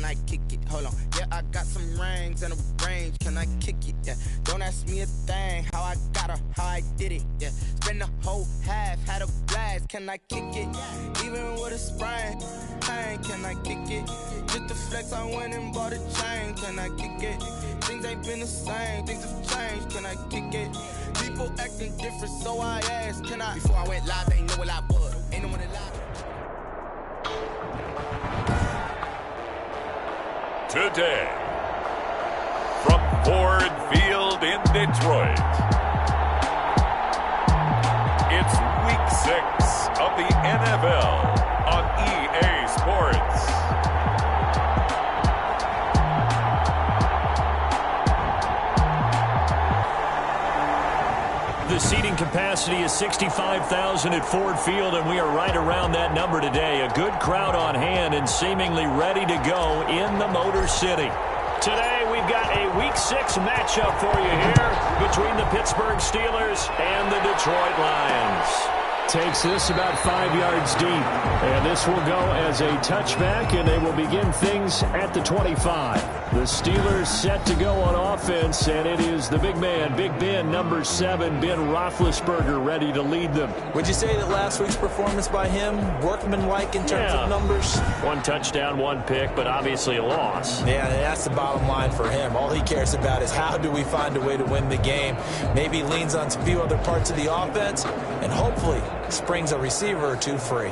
I kick it? Hold on. Yeah, I got some rings and a range. Can I kick it? Yeah. Don't ask me a thing. How I got her, how I did it. Yeah. Spend the whole half, had a blast. Can I kick it? Even with a sprain. Pain, can I kick it? Just the flex, I went and bought a chain. Can I kick it? Things ain't been the same. Things have changed. Can I kick it? People acting different, so I asked, can I? Before I went live, they know what I was. Ain't no one alive. Today, from Ford Field in Detroit, it's Week 6 of the NFL on EA Sports. The seating capacity is 65,000 at Ford Field, and we are right around that number today. A good crowd on hand and seemingly ready to go in the Motor City. Today, we've got a Week 6 matchup for you here between the Pittsburgh Steelers and the Detroit Lions. Takes this about 5 yards deep, and this will go as a touchback, and they will begin things at the 25. The Steelers set to go on offense, and it is the big man, Big Ben, number 7, Ben Roethlisberger, ready to lead them. Would you say that last week's performance by him, workmanlike in terms of numbers? 1 touchdown, 1 pick, but obviously a loss. Yeah, that's the bottom line for him. All he cares about is how do we find a way to win the game. Maybe leans on a few other parts of the offense, and hopefully springs a receiver or two free.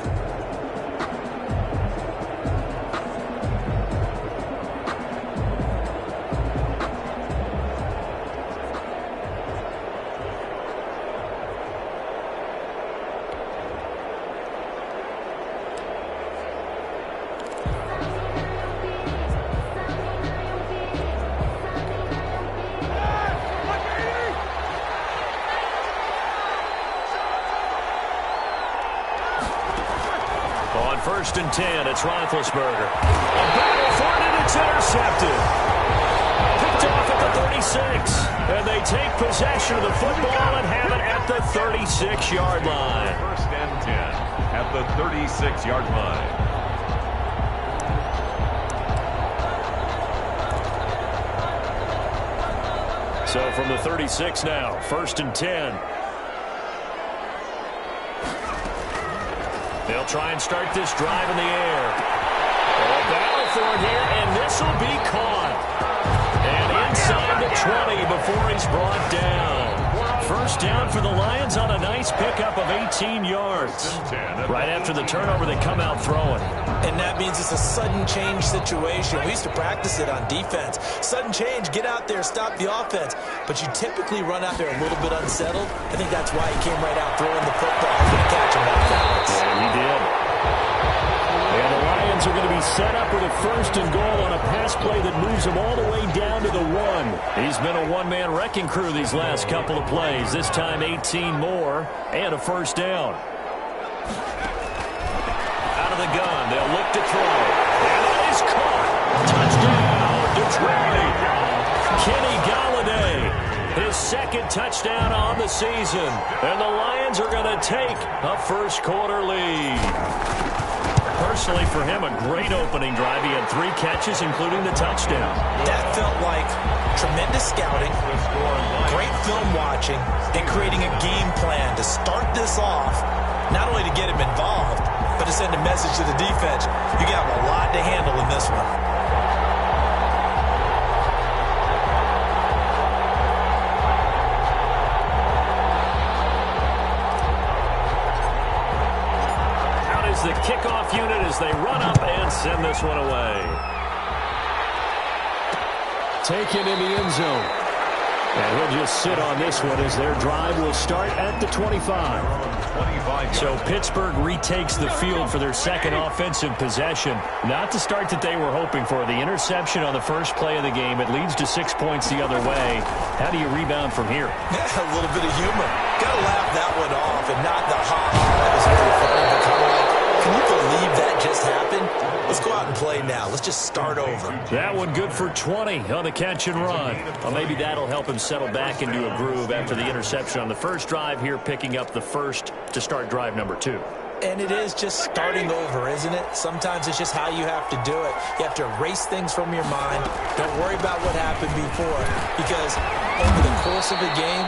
First and 10, it's Roethlisberger. A battle for it, and it's intercepted. Picked off at the 36. And they take possession of the football and have it at the 36-yard line. First and 10 at the 36-yard line. So from the 36 now, first and 10. They'll try and start this drive in the air. A battle for it here, and this will be caught. And inside the 20 before he's brought down. First down for the Lions on a nice pickup of 18 yards. Right after the turnover, they come out throwing. And that means it's a sudden change situation. We used to practice it on defense. Sudden change, get out there, stop the offense. But you typically run out there a little bit unsettled. I think that's why he came right out throwing the football. He's going to catch him off balance. Yeah, he did. And the Lions are going to be set up with a first and goal on a pass play that moves them all the way down to the 1. He's been a one-man wrecking crew these last couple of plays. This time 18 more and a first down. Out of the gun, they'll look to throw. And it is caught. Touchdown, Detroit. Kenny Golladay, his second touchdown on the season. And the Lions are going to take a first-quarter lead. Personally, for him, a great opening drive. He had 3 catches, including the touchdown. That felt like tremendous scouting, great film watching, and creating a game plan to start this off, not only to get him involved, but to send a message to the defense. You got a lot to handle in this one. The kickoff unit as they run up and send this one away. Taken in the end zone. And he'll just sit on this one as their drive will start at the 25. So Pittsburgh retakes the field for their second offensive possession. Not the start that they were hoping for. The interception on the first play of the game. It leads to 6 points the other way. How do you rebound from here? Yeah, a little bit of humor. Got to laugh that one off and not the that was very funny. But kind of like, can you believe that just happened? Let's go out and play now. Let's just start over. That one good for 20 on the catch and run. Well, maybe that'll help him settle back into a groove after the interception on the first drive here, picking up the first to start drive number 2. And it is just starting over, isn't it? Sometimes it's just how you have to do it. You have to erase things from your mind. Don't worry about what happened before, because over the course of a game,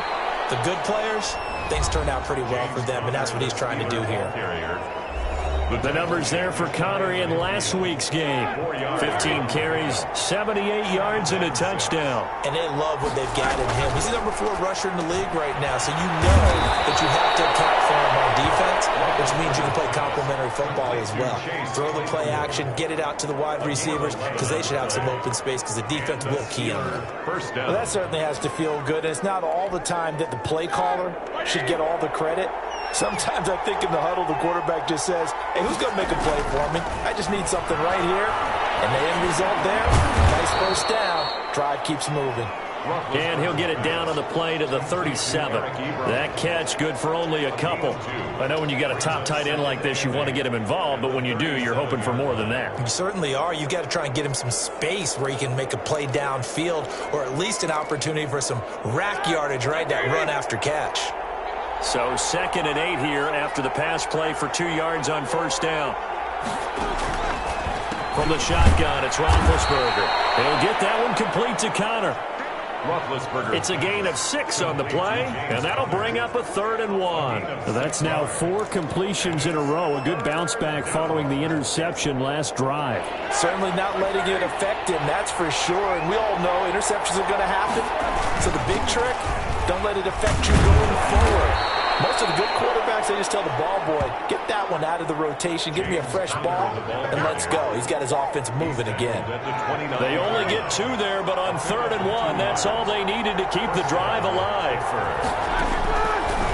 the good players, things turn out pretty well for them, and that's what he's trying to do here. But the numbers there for Connor in last week's game. 15 carries, 78 yards, and a touchdown. And they love what they've got in him. He's the number 4 rusher in the league right now, so you know that you have to account for him on defense, which means you can play complementary football as well. Throw the play action, get it out to the wide receivers, because they should have some open space, because the defense will key on them. Well, that certainly has to feel good. And it's not all the time that the play caller should get all the credit. Sometimes I think in the huddle, the quarterback just says, hey, who's going to make a play for me? I just need something right here. And the end result there, nice first down. Drive keeps moving. And he'll get it down on the play to the 37. That catch good for only a couple. I know when you got a top tight end like this, you want to get him involved, but when you do, you're hoping for more than that. You certainly are. You've got to try and get him some space where he can make a play downfield, or at least an opportunity for some rack yardage, right? That run after catch. So 2nd and 8 here after the pass play for 2 yards on first down. From the shotgun, it's Roethlisberger. He'll get that one complete to Connor. It's a gain of 6 on the play, and that'll bring up a 3rd and 1. That's now 4 completions in a row. A good bounce back following the interception last drive. Certainly not letting it affect him, that's for sure. And we all know interceptions are going to happen. So the big trick, don't let it affect you going forward. Most of the good quarterbacks, they just tell the ball boy, get that one out of the rotation, give me a fresh ball, and let's go. He's got his offense moving again. They only get 2 there, but on 3rd and 1, that's all they needed to keep the drive alive.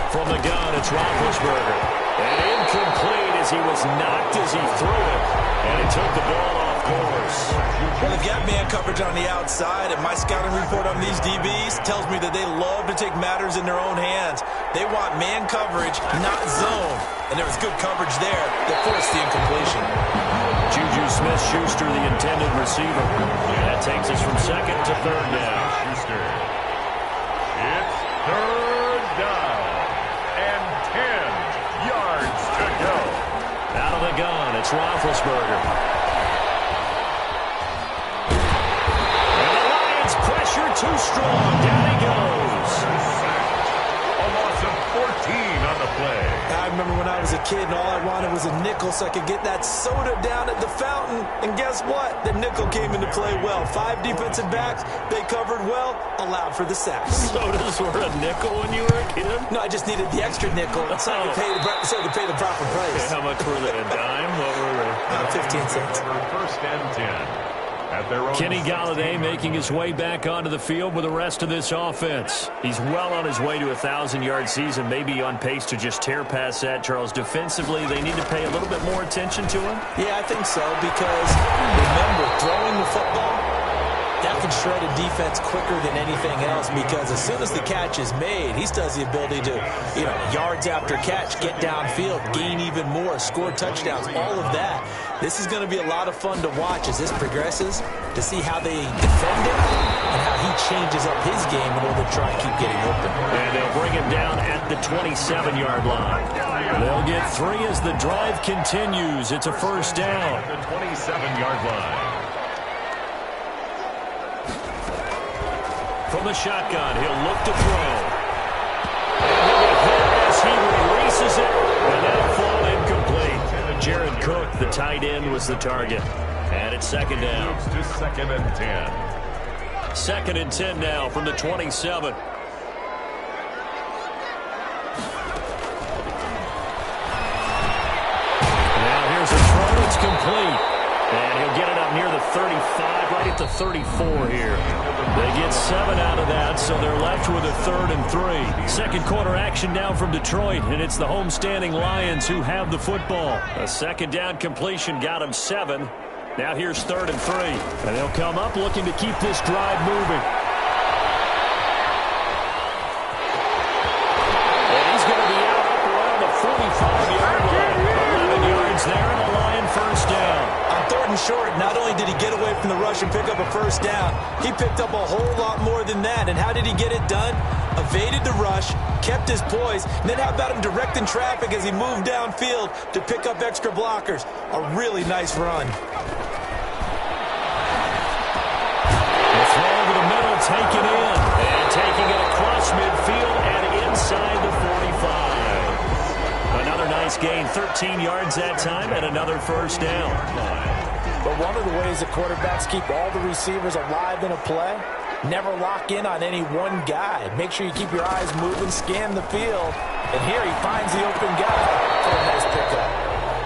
From the gun, it's Roethlisberger. And incomplete as he was knocked as he threw it. And he took the ball off course. Well, they've got man coverage on the outside, and my scouting report on these DBs tells me that they love to take matters in their own hands. They want man coverage, not zone. And there was good coverage there that forced the incompletion. Juju Smith-Schuster, the intended receiver. That takes us from 2nd to 3rd down. Schuster. It's 3rd down and 10 yards to go. Out of the gun, it's Roethlisberger. And the Lions pressure too strong. Down he goes. A loss of 14 on the play. I remember when I was a kid and all I wanted was a nickel so I could get that soda down at the fountain. And guess what? The nickel came into play well. 5 defensive backs, they covered well, allowed for the sacks. Sodas were a nickel when you were a kid? No, I just needed the extra nickel so I could pay the proper price. How much were they? A dime? What were they? 15 cents. 1st and 10. Kenny Golladay making his way back onto the field with the rest of this offense. He's well on his way to a 1,000-yard season, maybe on pace to just tear past that. Charles, defensively, they need to pay a little bit more attention to him? Yeah, I think so, because remember, throwing the football, that can shred a defense quicker than anything else, because as soon as the catch is made, he still has the ability to, yards after catch, get downfield, gain even more, score touchdowns, all of that. This is going to be a lot of fun to watch as this progresses, to see how they defend it and how he changes up his game in order to try and keep getting open. And they'll bring him down at the 27-yard line. They'll get 3 as the drive continues. It's a first down. The 27-yard line. From the shotgun, he'll look to throw. And he'll get hit as he releases it, and that'll fall incomplete. Jared Cook, the tight end, was the target. And it's 2nd down. Moves to 2nd and 10. 2nd and 10 now from the 27. Now here's a throw. It's complete. And he'll get it up near the 35, right at the 34 here. They get 7 out of that, so they're left with a 3rd and 3. Second quarter action now from Detroit, and it's the homestanding Lions who have the football. A 2nd down completion got them 7. Now here's 3rd and 3. And they'll come up looking to keep this drive moving. And he's going to be out up around the 45-yard line. 11 yards there and a Lion first down. On 3rd and short, not only did did he get away from the rush and pick up a first down? He picked up a whole lot more than that. And how did he get it done? Evaded the rush, kept his poise, and then how about him directing traffic as he moved downfield to pick up extra blockers? A really nice run. The throw over the middle, taken in, and taking it across midfield and inside the 45. Another nice gain, 13 yards that time, and another first down. But one of the ways that quarterbacks keep all the receivers alive in a play, never lock in on any one guy. Make sure you keep your eyes moving, scan the field, and here he finds the open guy for a nice pickup.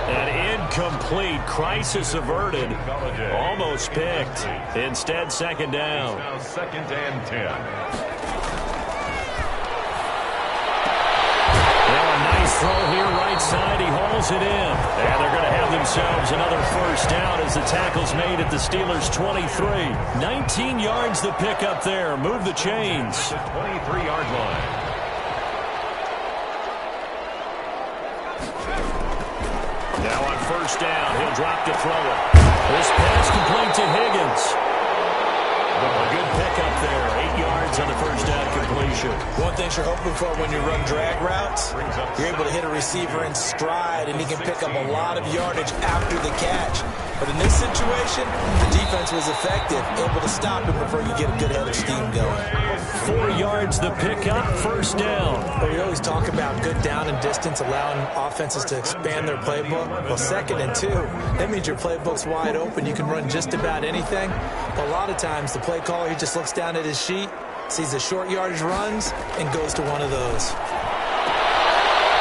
An incomplete, crisis averted, almost picked. Instead, second down. Now second and 10. Throw here right side. He hauls it in. And they're going to have themselves another first down as the tackle's made at the Steelers' 23. 19 yards the pick up there. Move the chains. The 23-yard line. Now on first down, he'll drop to throw it. This pass complete to Higgins. A good pickup there. 8 yards on the first down completion. One thing you're hoping for when you run drag routes, you're able to hit a receiver in stride, and he can pick up a lot of yardage after the catch. But in this situation, the defense was effective, able to stop him before you get a good head of steam going. 4 yards the pickup, first down. Well, we always talk about good down and distance, allowing offenses to expand their playbook. Well, 2nd and 2, that means your playbook's wide open. You can run just about anything. But a lot of times, the play caller, he just looks down at his sheet, sees the short yardage runs, and goes to one of those.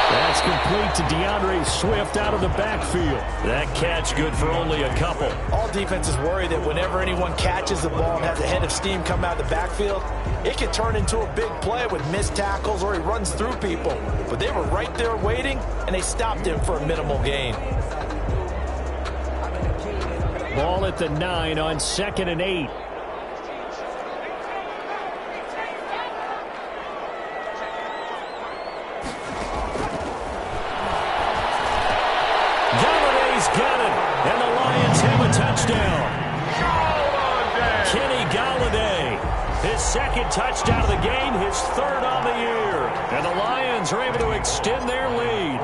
That's complete to DeAndre Swift out of the backfield. That catch good for only a couple. All defenses worry that whenever anyone catches the ball and has a head of steam come out of the backfield, it can turn into a big play with missed tackles or he runs through people. But they were right there waiting, and they stopped him for a minimal gain. Ball at the 9 on 2nd and 8. Got it, and the Lions have a touchdown. Kenny Golladay, his 2nd touchdown of the game, his 3rd on the year. And the Lions are able to extend their lead.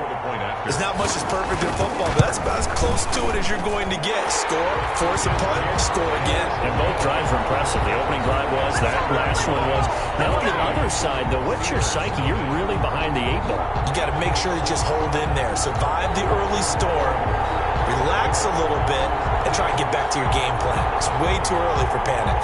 There's not much that's perfect in football, but that's about as close to it as you're going to get. Score, force a punt, score again. And both drives were impressive. The opening drive was, that last one was. Now on the other side, though, what's your psyche? You're really behind the 8 ball. You got to make sure you just hold in there. Survive the early storm. Relax a little bit and try and get back to your game plan. It's way too early for panic.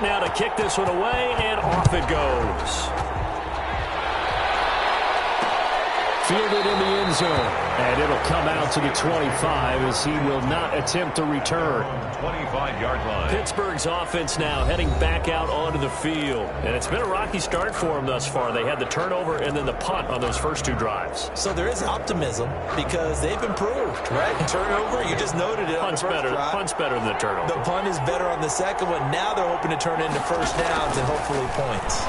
set now to kick this one away, and off it goes. Fielded in the end zone. And it'll come out to the 25 as he will not attempt to return. 25-yard line. Pittsburgh's offense now heading back out onto the field. And it's been a rocky start for them thus far. They had the turnover and then the punt on those first two drives. So there is optimism because they've improved, right? Turnover, you just noted it. Punt's better than the turnover. The punt is better on the second one. Now they're hoping to turn it into first downs and hopefully points.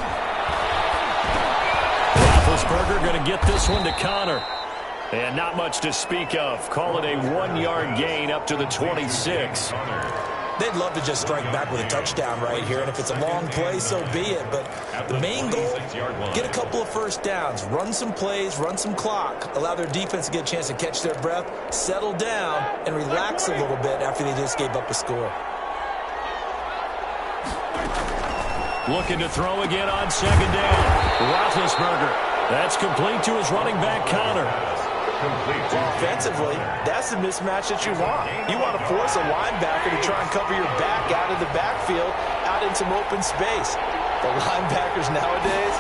Roethlisberger going to get this one to Connor. And not much to speak of. Call it a 1-yard gain up to the 26. They'd love to just strike back with a touchdown right here. And if it's a long play, so be it. But the main goal, get a couple of first downs. Run some plays, run some clock. Allow their defense to get a chance to catch their breath, settle down, and relax a little bit after they just gave up a score. Looking to throw again on second down. Roethlisberger. That's complete to his running back, Connor. Offensively, that's the mismatch that you want. You want to force a linebacker to try and cover your back out of the backfield, out in some open space. The linebackers nowadays,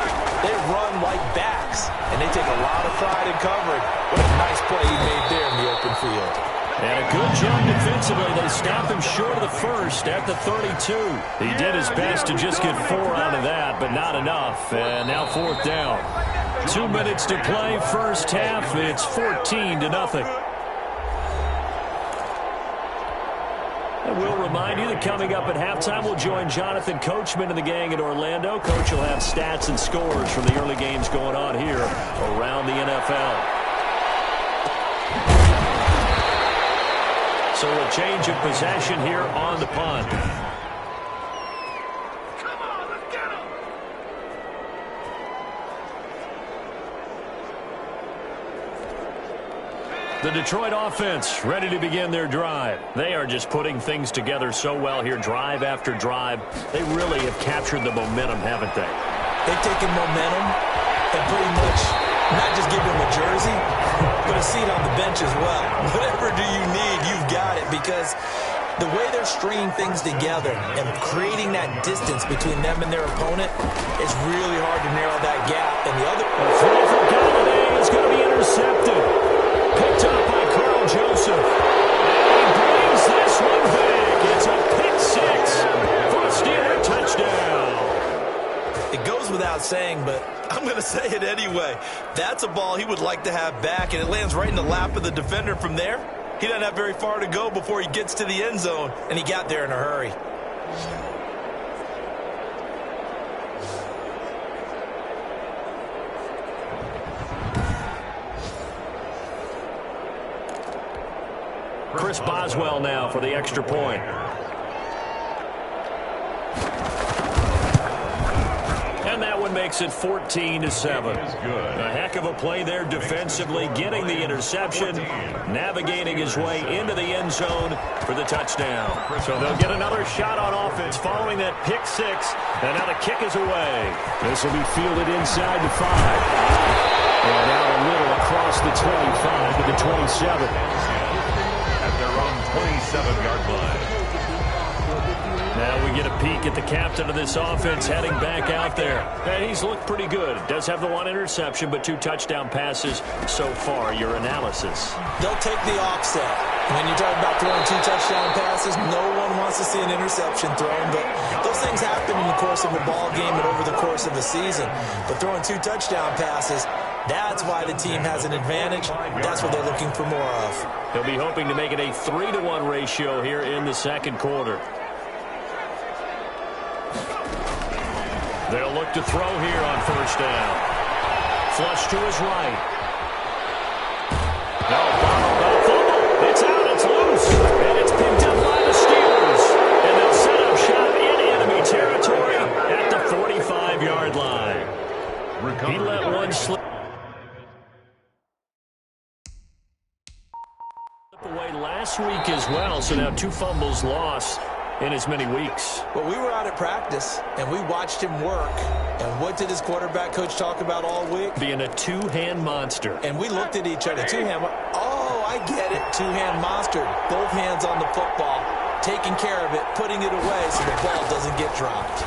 they run like backs, and they take a lot of pride in covering. What a nice play he made there in the open field. And a good job defensively. They stopped him short of the first at the 32. He did his best to just get 4 out of that, but not enough. And now fourth down. 2 minutes to play, first half. It's 14-0. And we'll remind you that coming up at halftime, we'll join Jonathan Coachman and the gang in Orlando. Coach will have stats and scores from the early games going on here around the NFL. So a change of possession here on the punt. The Detroit offense ready to begin their drive. They are just putting things together so well here, drive after drive. They really have captured the momentum, haven't they? They've taken momentum and pretty much not just give them a jersey, but a seat on the bench as well. Whatever do you need, you've got it, because the way they're stringing things together and creating that distance between them and their opponent, it's really hard to narrow that gap. And the other throw for Galladay is going to be intercepted. Picked up by Carl Joseph. And he brings this one back. It's a pick six for a Steeler touchdown. It goes without saying, but I'm going to say it anyway. That's a ball he would like to have back, and it lands right in the lap of the defender from there. He doesn't have very far to go before he gets to the end zone, and he got there in a hurry. Chris Boswell now for the extra point. And that one makes it 14-7. A heck of a play there defensively, getting the interception, navigating his way into the end zone for the touchdown. So they'll get another shot on offense following that pick six, and now the kick is away. This will be fielded inside the 5. And out a little across the 25 to the 27. At their own 27-yard line. Now we get a peek at the captain of this offense heading back out there. And he's looked pretty good. Does have the 1 interception, but 2 touchdown passes so far. Your analysis. They'll take the offset. When you talk about throwing 2 touchdown passes, no one wants to see an interception thrown, but those things happen in the course of a ball game and over the course of a season. But throwing 2 touchdown passes, that's why the team has an advantage. That's what they're looking for more of. He'll be hoping to make it a 3-to-1 ratio here in the second quarter. They'll look to throw here on first down. Flush to his right. No fumble. It's out. It's loose. And it's picked up by the Steelers. And they'll set up shop in enemy territory at the 45-yard line. He let one slip away last week as well. So now 2 fumbles lost in as many weeks. Well, we were out at practice, and we watched him work. And what did his quarterback coach talk about all week? Being a 2-hand monster. And we looked at each other. 2-hand. Oh, I get it. 2-hand monster. Both hands on the football. taking care of it, putting it away so the ball doesn't get dropped.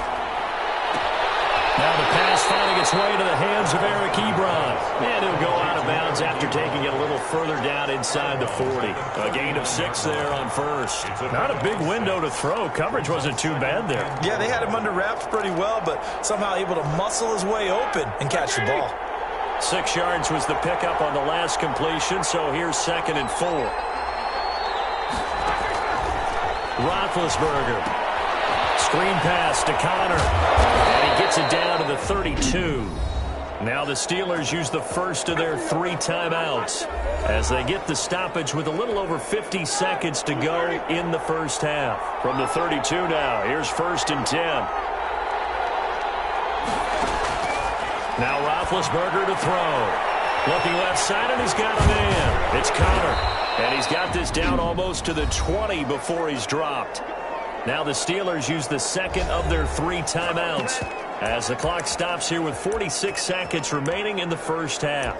Now the pass finding its way to the hands of Eric Ebron. And he'll go out of bounds after taking it a little further down inside the 40. A gain of 6 there on first. Not a big window to throw. Coverage wasn't too bad there. Yeah, they had him under wraps pretty well, but somehow able to muscle his way open and catch the ball. 6 yards was the pickup on the last completion, so here's 2nd and 4. Roethlisberger. Screen pass to Connor. And he gets it down to the 32. Now the Steelers use the first of their 3 timeouts as they get the stoppage with a little over 50 seconds to go in the first half. From the 32 now, here's 1st and 10. Now Roethlisberger to throw. Looking left side, and he's got a man. It's Connor. And he's got this down almost to the 20 before he's dropped. Now the Steelers use the 2nd of their 3 timeouts as the clock stops here with 46 seconds remaining in the first half.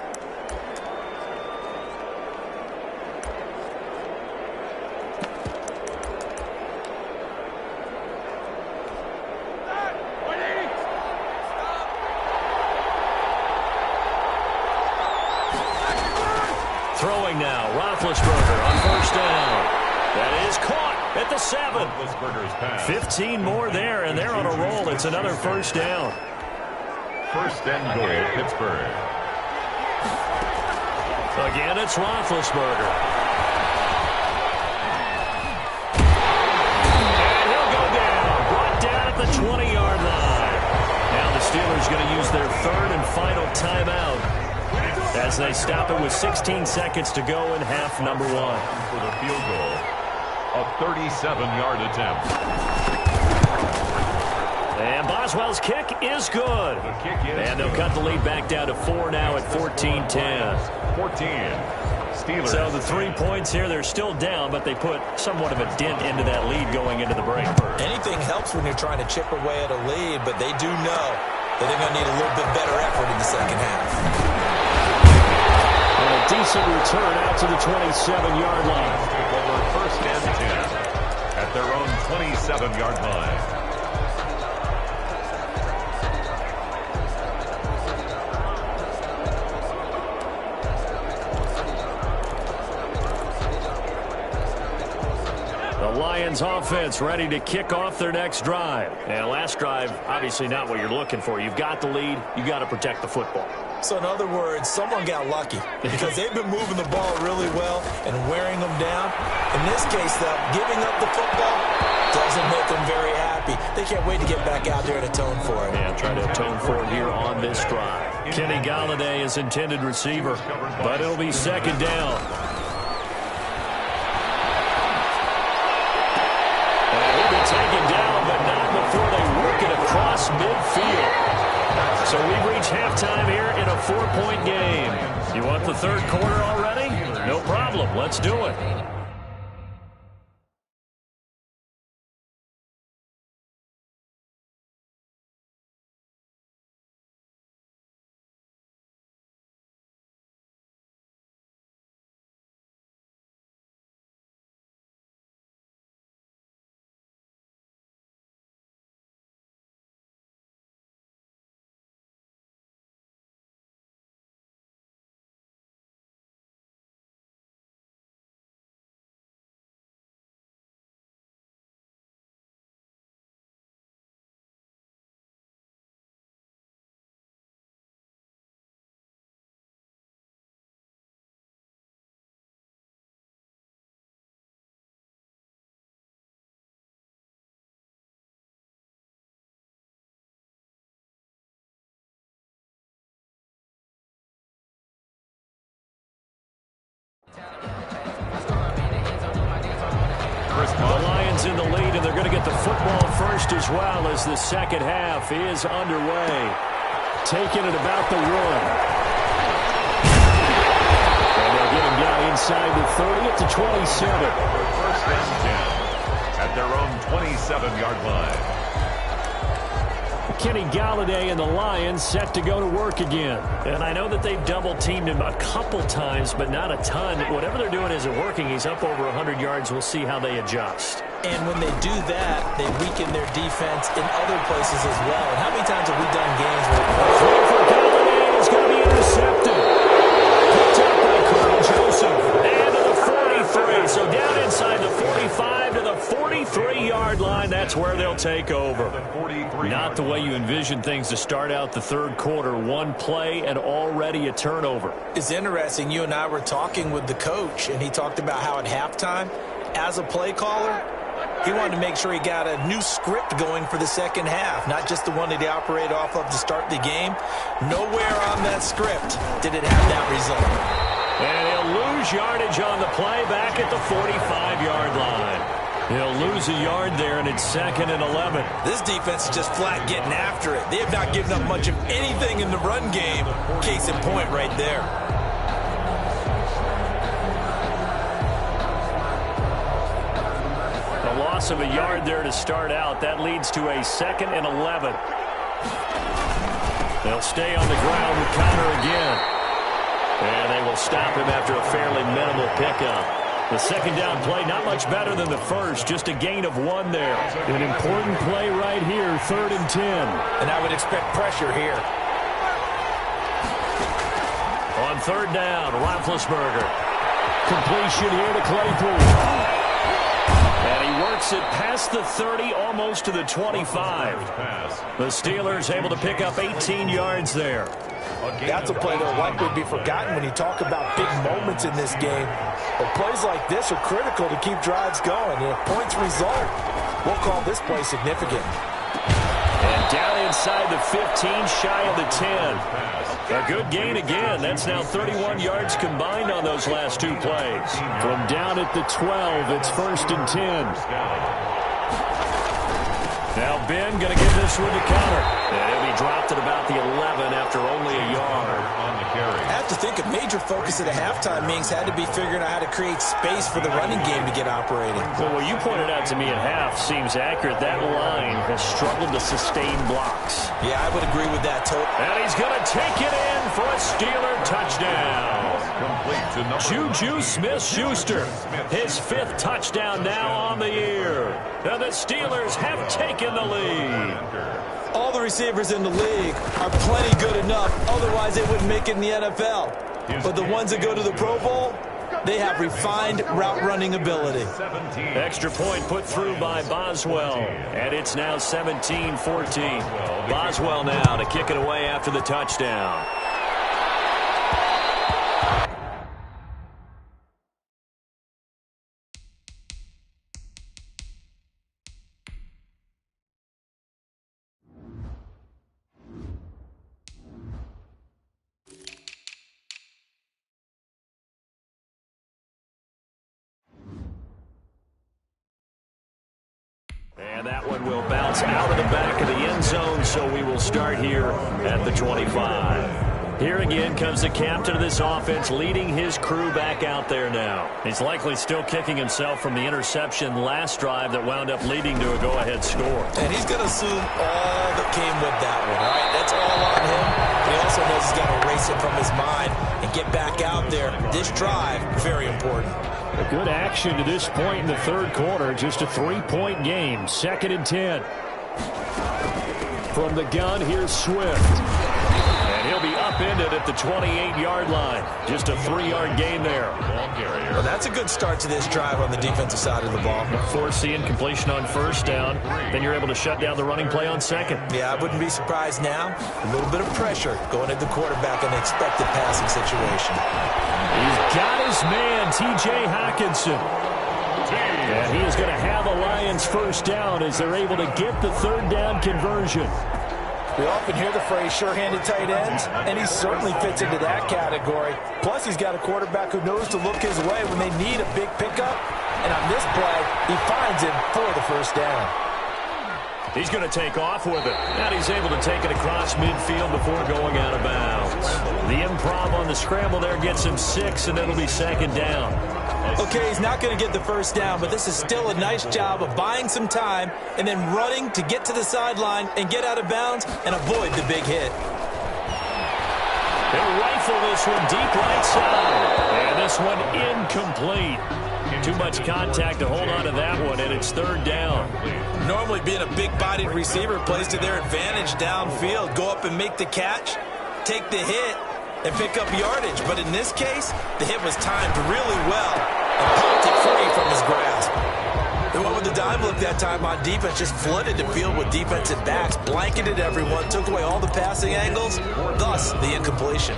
Throwing now, Roethlisberger on 1st down. That is caught at the 7. 15 more there, and they're on a roll. It's another 1st down. 1st and goal, Pittsburgh. Again, it's Roethlisberger. And he'll go down. Brought down at the 20-yard line. Now the Steelers going to use their 3rd and final timeout as they stop it with 16 seconds to go in half number 1. For the field goal. A 37-yard attempt. And Boswell's kick is good. The kick is and they'll cut the lead back down to 4 now at 14-10. 14. Steelers. So the 3 points here, they're still down, but they put somewhat of a dent into that lead going into the break. Anything helps when you're trying to chip away at a lead, but they do know that they're going to need a little bit better effort in the second half. And a decent return out to the 27-yard line. Over 1st and 10 at their own 27-yard line. The Lions offense ready to kick off their next drive. And last drive, obviously not what you're looking for. You've got the lead. You've got to protect the football. So in other words, someone got lucky because they've been moving the ball really well and wearing them down. In this case, though, giving up the football doesn't make them very happy. They can't wait to get back out there and atone for it. Yeah, try to atone for it here on this drive. Kenny Galladay is intended receiver, but it'll be 2nd down. Taken down, but not before they work it across midfield. So we've reached halftime here in a 4-point game. You want the 3rd quarter already? No problem. Let's do it. The Lions in the lead, and they're going to get the football first as well as the second half is underway. Taking it about the 1. And they'll get him down inside the 30 at the 27. 1st and 10 at their own 27-yard line. Kenny Galladay and the Lions set to go to work again. And I know that they've double-teamed him a couple times, but not a ton. Whatever they're doing isn't working. He's up over 100 yards. We'll see how they adjust. And when they do that, they weaken their defense in other places as well. And how many times have we done games where throw for Galladay is going to be intercepted. Picked up by Carl Joseph. And to the 43. So down inside the 45 to the 43-yard line. That's where they'll take over. Not the way you envision things to start out the third quarter. One play and already a turnover. It's interesting. You and I were talking with the coach, and he talked about how at halftime, as a play caller, he wanted to make sure he got a new script going for the second half, not just the one that he operated off of to start the game. Nowhere on that script did it have that result. And he'll lose yardage on the play back at the 45-yard line. He'll lose a yard there, and it's 2nd and 11. This defense is just flat getting after it. They have not given up much of anything in the run game. Case in point right there. A loss of a yard there to start out. That leads to a 2nd and 11. They'll stay on the ground with Connor again. And they will stop him after a fairly minimal pickup. The second down play, not much better than the first, just a gain of 1 there. An important play right here, 3rd and 10. And I would expect pressure here. On 3rd down, Roethlisberger. Completion here to Claypool. And he works it past the 30, almost to the 25. The Steelers able to pick up 18 yards there. That's a play that will likely be forgotten when you talk about big moments in this game. But plays like this are critical to keep drives going. And if points result, we'll call this play significant. And down inside the 15, shy of the 10. A good gain again. That's now 31 yards combined on those last 2 plays. From down at the 12, it's 1st and 10. Now Ben going to give this one to Connor. And he'll be dropped at about the 11 after only a yard. I have to think a major focus at a halftime, Minks, had to be figuring out how to create space for the running game to get operating. Well, what you pointed out to me at half seems accurate. That line has struggled to sustain blocks. Yeah, I would agree with that, Tote. And he's going to take it in for a Steeler touchdown. Juju Smith-Schuster, his 5th touchdown now on the year. And the Steelers have taken the lead. All the receivers in the league are plenty good enough, otherwise they wouldn't make it in the NFL. But the ones that go to the Pro Bowl, they have refined route running ability. Extra point put through by Boswell. And it's now 17-14. Boswell now to kick it away after the touchdown. And that one will bounce out of the back of the end zone, so we will start here at the 25. Here again comes the captain of this offense, leading his crew back out there now. He's likely still kicking himself from the interception last drive that wound up leading to a go-ahead score. And he's going to assume all that came with that one, all right? That's all on him. But he also knows he's got to erase it from his mind and get back out there. This drive, very important. A good action to this point in the third quarter. Just a 3-point game. 2nd and 10. From the gun, here's Swift. And he'll be upended at the 28-yard line. Just a 3-yard gain there. Well, that's a good start to this drive on the defensive side of the ball. Force the incompletion on 1st down. Then you're able to shut down the running play on 2nd. Yeah, I wouldn't be surprised now. A little bit of pressure going at the quarterback in an expected passing situation. He's got his man, T.J. Hockenson. And he is going to have a Lions 1st down as they're able to get the 3rd down conversion. We often hear the phrase sure-handed tight ends, and he certainly fits into that category. Plus, he's got a quarterback who knows to look his way when they need a big pickup. And on this play, he finds him for the 1st down. He's going to take off with it. And he's able to take it across midfield before going out of bounds. The improv on the scramble there gets him 6, and it'll be 2nd down. Okay, he's not going to get the 1st down, but this is still a nice job of buying some time and then running to get to the sideline and get out of bounds and avoid the big hit. They'll rifle this one deep right side. And this one incomplete. Too much contact to hold on to that one, and it's third down. Normally being a big-bodied receiver plays to their advantage downfield. Go up and make the catch, take the hit, and pick up yardage. But in this case, the hit was timed really well and popped it free from his grasp. They went with the dive look that time on defense, just flooded the field with defensive backs, blanketed everyone, took away all the passing angles, thus the incompletion.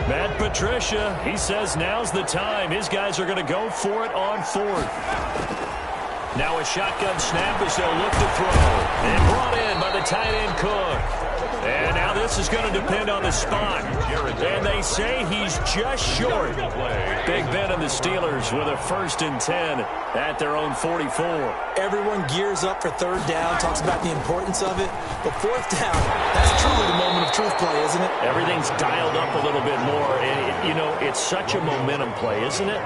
Matt Patricia, he says now's the time. His guys are going to go for it on fourth. Now a shotgun snap as they'll look to throw. And brought in by the tight end Cook. And now this is going to depend on the spot. And they say he's just short. Big Ben and the Steelers with a 1st and 10 at their own 44. Everyone gears up for third down, talks about the importance of it. But fourth down, that's truly the moment of truth play, isn't it? Everything's dialed up a little bit more. It's such a momentum play, isn't it?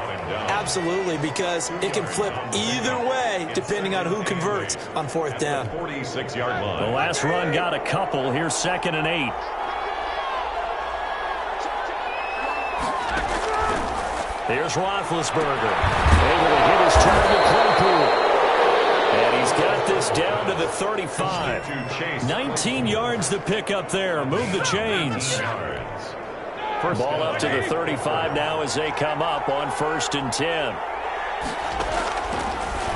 Absolutely, because it can flip either way depending on who converts on fourth down. 46-yard line. The last run got a couple. Here's 2nd and 8. Here's Roethlisberger. Able to hit his target Claypool. And he's got this down to the 35. 19 yards to pick up there. Move the chains. Ball up to the 35 now as they come up on 1st and 10.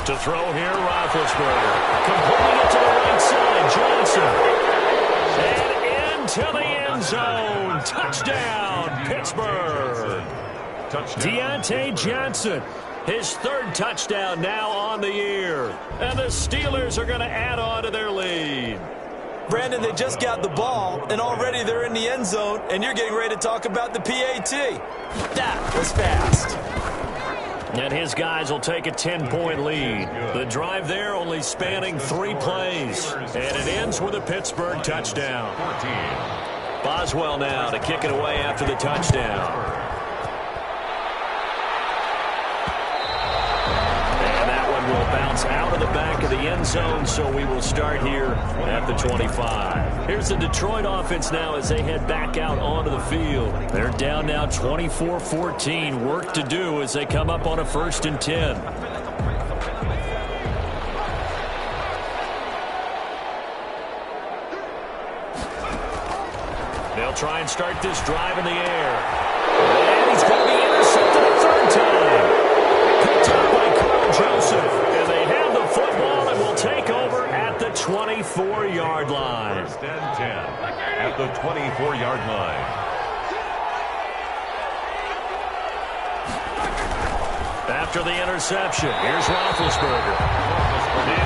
To throw here, Roethlisberger. Completing it to the right side, Johnson. And into the end zone. Touchdown, Pittsburgh. Deontay Johnson, his 3rd touchdown now on the year. And the Steelers are going to add on to their lead. Brandon, they just got the ball, and already they're in the end zone, and you're getting ready to talk about the PAT. That was fast. And his guys will take a 10-point lead. The drive there only spanning 3 plays. And it ends with a Pittsburgh touchdown. Boswell now to kick it away after the touchdown. Will bounce out of the back of the end zone, so we will start here at the 25. Here's the Detroit offense now as they head back out onto the field. They're down now 24-14. Work to do as they come up on a 1st and 10. They'll try and start this drive in the air. And he's going to be intercepted a 3rd time. Picked up by Carl Joseph. And they have the football and will take over at the 24-yard line. 1st and 10 at the 24-yard line. After the interception, here's Roethlisberger.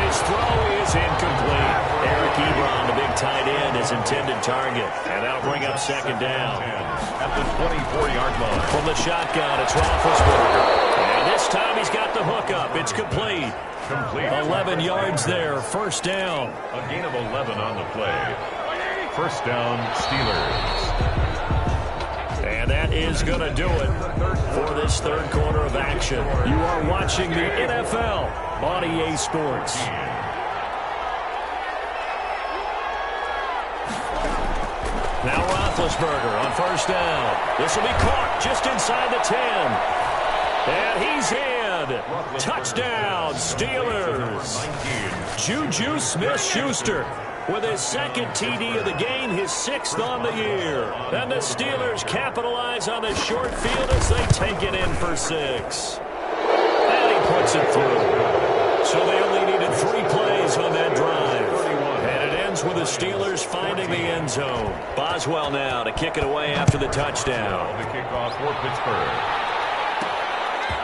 His throw is incomplete. Eric Ebron, the big tight end, his intended target. And that'll bring up 2nd down. At the 24-yard line. From the shotgun, it's Roethlisberger. And this time he's got the hook up. It's complete. 11 yards there. 1st down. A gain of 11 on the play. 1st down, Steelers. And that is going to do it for this 3rd quarter of action. You are watching the NFL on EA Sports. Now Roethlisberger on 1st down. This will be caught just inside the 10. And he's in. Touchdown, Steelers. Juju Smith-Schuster with his 2nd TD of the game, his 6th on the year. And the Steelers capitalize on the short field as they take it in for 6. And he puts it through. So they only needed 3 plays on that drive. And it ends with the Steelers finding the end zone. Boswell now to kick it away after the touchdown. The kickoff for Pittsburgh.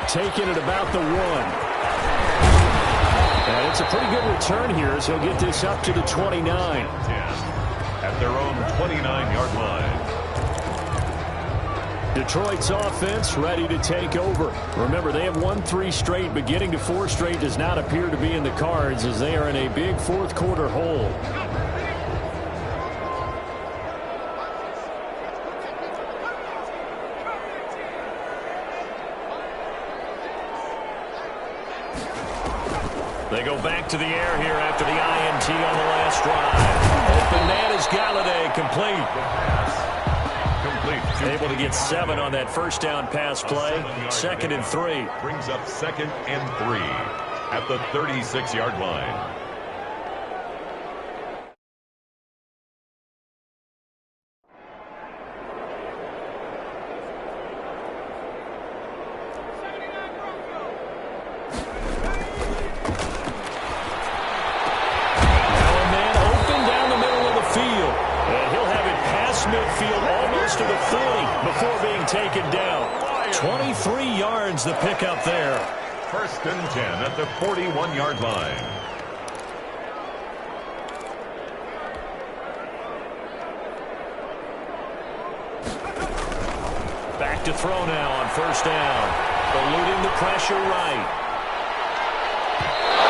Taking it about the 1. And it's a pretty good return here as he'll get this up to the 29. 10 at their own 29-yard line. Detroit's offense ready to take over. Remember, they have won 3 straight, but getting to 4 straight does not appear to be in the cards as they are in a big 4th quarter hole. They go back to the air here after the INT on the last drive. Open man is Galladay, complete. Able to get 7 on that first down pass play. 2nd and 3. Brings up 2nd and 3 at the 36-yard line. To the 40 before being taken down. 23 yards the pickup there. 1st and 10 at the 41-yard line. Back to throw now on 1st down. Eluding the pressure right.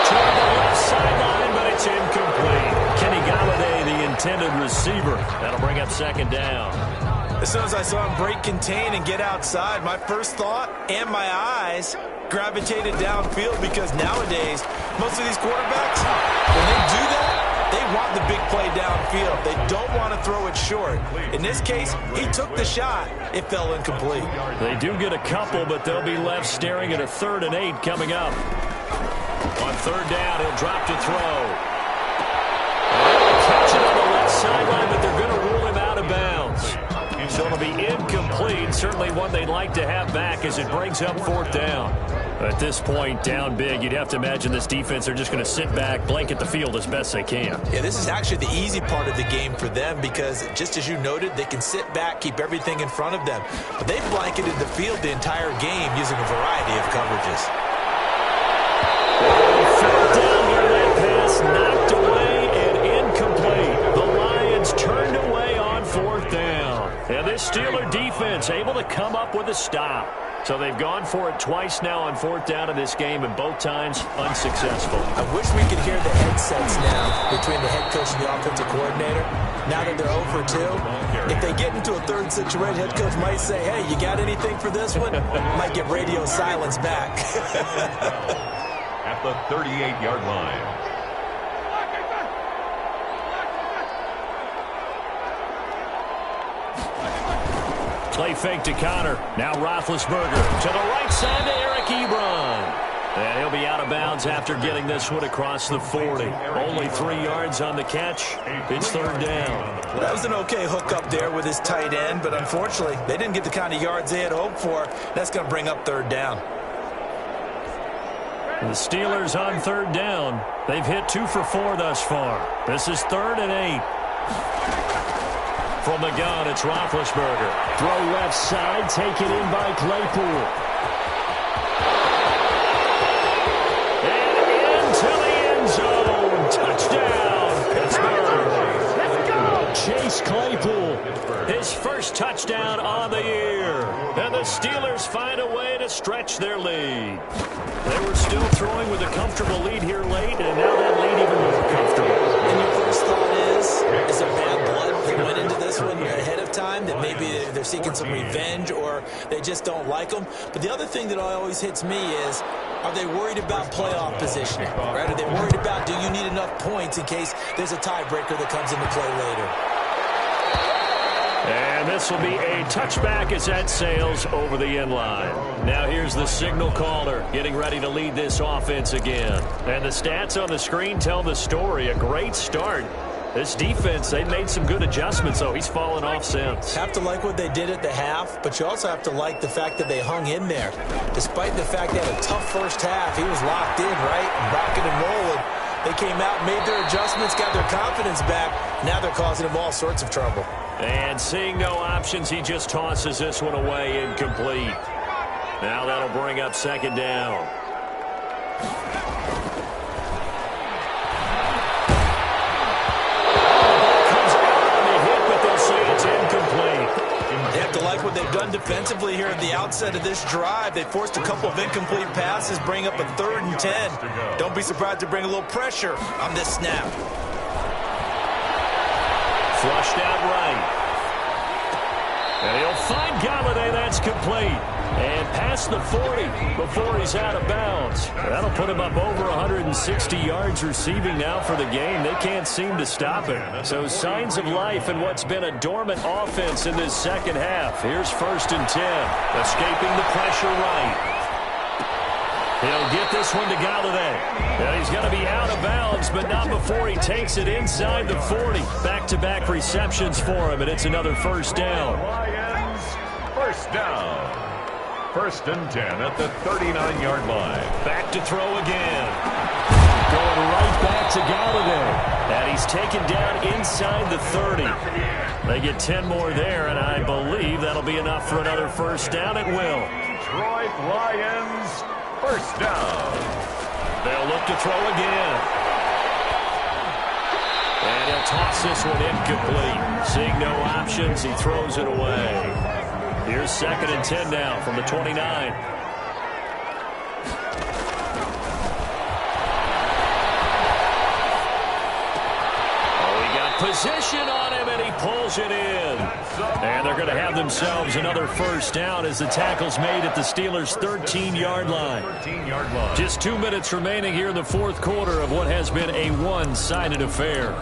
Toward the left sideline, but it's incomplete. Kenny Galladay, the intended receiver. That'll bring up 2nd down. As soon as I saw him break contain and get outside, my first thought and my eyes gravitated downfield, because nowadays, most of these quarterbacks, when they do that, they want the big play downfield. They don't want to throw it short. In this case, he took the shot. It fell incomplete. They do get a couple, but they'll be left staring at a 3rd and 8 coming up. On 3rd down, he'll drop to throw. They'll catch it on the left sideline, but they're going to rule him out of bounds. So it'll be incomplete. Certainly one they'd like to have back as it brings up 4th down. At this point, down big, you'd have to imagine this defense are just going to sit back, blanket the field as best they can. Yeah, this is actually the easy part of the game for them, because just as you noted, they can sit back, keep everything in front of them. But they've blanketed the field the entire game using a variety of coverages. Fourth down here, that pass knocked away and incomplete. The Lions turned away on 4th down. And this Steeler defense able to come up with a stop. So they've gone for it twice now on 4th down in this game, and both times unsuccessful. I wish we could hear the headsets now between the head coach and the offensive coordinator. Now that they're 0 for 2, if they get into a 3rd situation, head coach might say, hey, you got anything for this one? Might get radio silence back. At the 38-yard line. Play fake to Connor. Now Roethlisberger to the right side to Eric Ebron. And he'll be out of bounds after getting this one across the 40. Only 3 yards on the catch. It's 3rd down. Well, that was an okay hook up there with his tight end, but unfortunately, they didn't get the kind of yards they had hoped for. That's going to bring up 3rd down. The Steelers on 3rd down. They've hit 2 for 4 thus far. This is 3rd and 8. From the gun, it's Roethlisberger. Throw left side, taken in by Claypool. And into the end zone. Touchdown, Pittsburgh. Let's go. Chase Claypool, his first touchdown on the year. And the Steelers find a way to stretch their lead. They were still throwing with a comfortable lead here late, and now that lead even more comfortable. And your first thought is there bad blood that went into this one ahead of time, that maybe they're seeking some revenge or they just don't like them? But the other thing that always hits me is, are they worried about playoff positioning? Right? Are they worried about, do you need enough points in case there's a tiebreaker that comes into play later? And this will be a touchback as that sails over the end line. Now here's the signal caller getting ready to lead this offense again. And the stats on the screen tell the story. A great start. This defense, they've made some good adjustments, though. He's fallen off since. Have to like what they did at the half, but you also have to like the fact that they hung in there. Despite the fact they had a tough first half, he was locked in, right? Rocking and rolling. They came out, made their adjustments, got their confidence back. Now they're causing them all sorts of trouble. And seeing no options, he just tosses this one away incomplete. Now that'll bring up 2nd down. Comes out on the hit, but they'll say it's incomplete. They have to like what they've done defensively here at the outset of this drive. They forced a couple of incomplete passes, bring up a 3rd and 10. Don't be surprised to bring a little pressure on this snap. Flushed out right. And he'll find Galladay. That's complete. And past the 40 before he's out of bounds. That'll put him up over 160 yards receiving now for the game. They can't seem to stop him. So signs of life in what's been a dormant offense in this second half. Here's 1st and 10. Escaping the pressure right. He'll get this one to Galladay. And he's going to be out of bounds, but not before he takes it inside the 40. Back-to-back receptions for him, and it's another 1st down. Lions, 1st down. 1st and 10 at the 39-yard line. Back to throw again. Going right back to Galladay. And he's taken down inside the 30. They get 10 more there, and I believe that'll be enough for another 1st down. It will. Detroit Lions, 1st down. They'll look to throw again. And he'll toss this one incomplete. Seeing no options, he throws it away. Here's 2nd and 10 now from the 29. Oh, he got position on him, and he pulls it in. And they're going to have themselves another 1st down as the tackle's made at the Steelers' 13-yard line. Just 2 minutes remaining here in the 4th quarter of what has been a one-sided affair.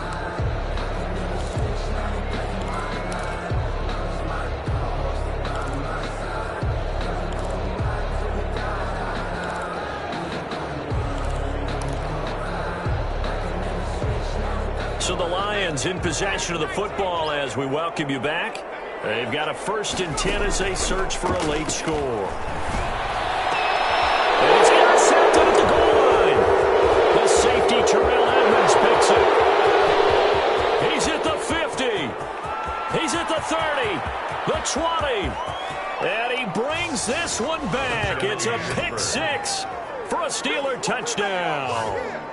So the Lions in possession of the football as we welcome you back. They've got a 1st and 10 as they search for a late score. And it's intercepted at the goal line. The safety, Terrell Edmonds, picks it. He's at the 50. He's at the 30. The 20. And he brings this one back. It's a pick 6 for a Steeler touchdown.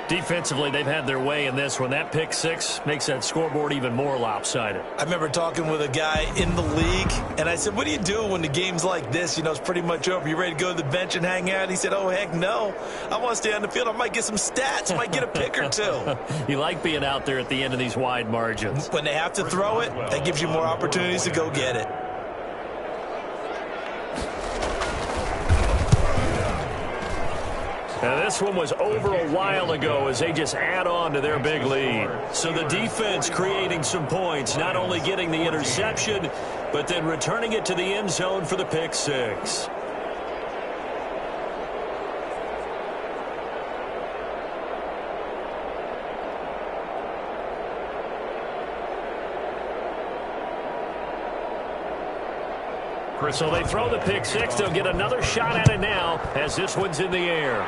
Defensively, they've had their way in this one. That pick 6 makes that scoreboard even more lopsided. I remember talking with a guy in the league, and I said, what do you do when the game's like this? You know, it's pretty much over. You ready to go to the bench and hang out? He said, oh, heck no. I want to stay on the field. I might get some stats. I might get a pick or two. You like being out there at the end of these wide margins. When they have to throw it, that gives you more opportunities to go get it. Now, this one was over a while ago as they just add on to their big lead. So the defense creating some points, not only getting the interception, but then returning it to the end zone for the pick 6. So they throw the pick 6. They'll get another shot at it now as this one's in the air.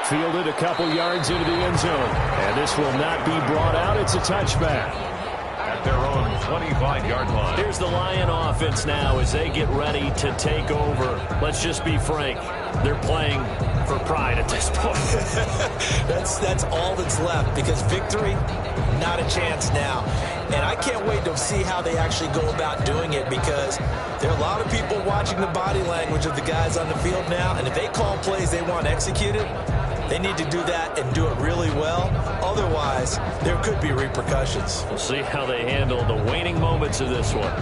Fielded a couple yards into the end zone. And this will not be brought out. It's a touchback. At their own 25-yard line. Here's the Lion offense now as they get ready to take over. Let's just be frank. They're playing for pride at this point. That's all that's left, because victory, not a chance now. And I can't wait to see how they actually go about doing it, because there are a lot of people watching the body language of the guys on the field now, and if they call plays they want executed, they need to do that and do it really well. Otherwise, there could be repercussions. We'll see how they handle the waning moments of this one.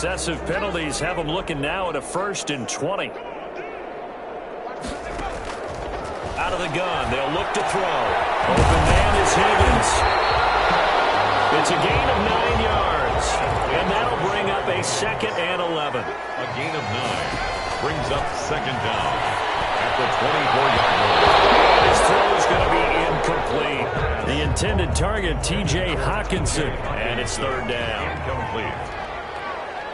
Excessive penalties have them looking now at a 1st and 20. Out of the gun, they'll look to throw. Open man is Higgins. It's a gain of 9 yards, and that'll bring up a 2nd and 11. A gain of 9 brings up 2nd down at the 24-yard line. His throw is going to be incomplete. The intended target, T.J. Hawkinson, and it's 3rd down. Incomplete.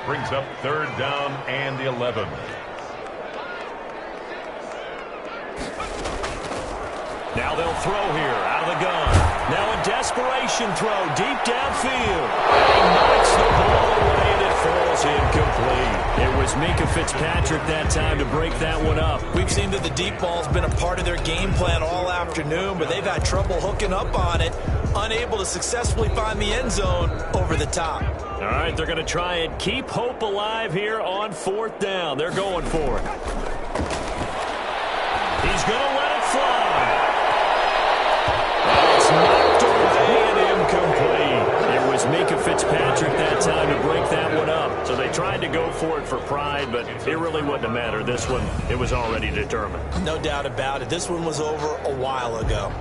Brings up 3rd down and 11. Now they'll throw here, out of the gun. Now a desperation throw, deep downfield. And he knocks the ball away, and it falls incomplete. It was Minkah Fitzpatrick that time to break that one up. We've seen that the deep ball's been a part of their game plan all afternoon, but they've had trouble hooking up on it, unable to successfully find the end zone over the top. All right, they're going to try and keep hope alive here on 4th down. They're going for it. He's going to let it fly. It's knocked away and incomplete. It was Minkah Fitzpatrick that time to break that one up. So they tried to go for it for pride, but it really wouldn't have mattered. This one, it was already determined. No doubt about it. This one was over a while ago.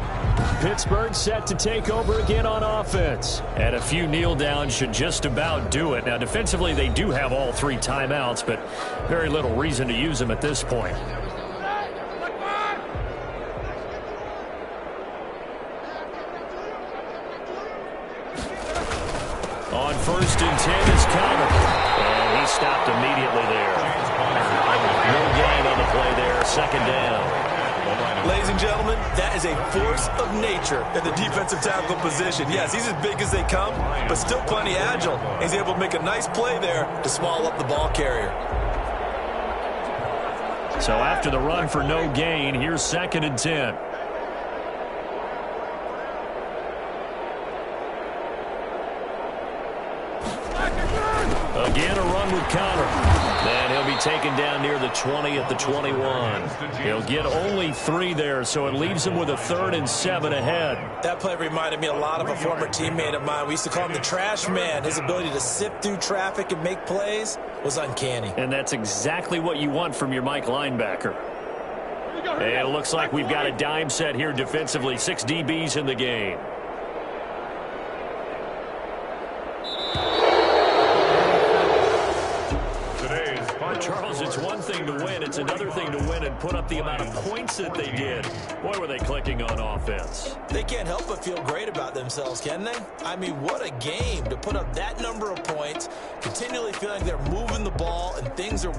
Pittsburgh set to take over again on offense. And a few kneel downs should just about do it. Now, defensively, they do have all 3 timeouts, but very little reason to use them at this point. On 1st and 10 is Connor. And he stopped immediately there. No gain on the play there. 2nd down. Ladies and gentlemen, that is a force of nature in the defensive tackle position. Yes, he's as big as they come, but still plenty agile. He's able to make a nice play there to swallow up the ball carrier. So after the run for no gain, here's 2nd and 10. Again, a run with Connor. And he'll be taken down near the 20 at the 21. He'll get only 3 there, so it leaves him with a 3rd and 7 ahead. That play reminded me a lot of a former teammate of mine. We used to call him the trash man. His ability to sift through traffic and make plays was uncanny. And that's exactly what you want from your Mike linebacker. And it looks like we've got a dime set here defensively. 6 DBs in the game. Charles, it's one thing to win. It's another thing to win and put up the amount of points that they did. Boy, were they clicking on offense. They can't help but feel great about themselves, can they? I mean, what a game to put up that number of points, continually feeling like they're moving the ball and things are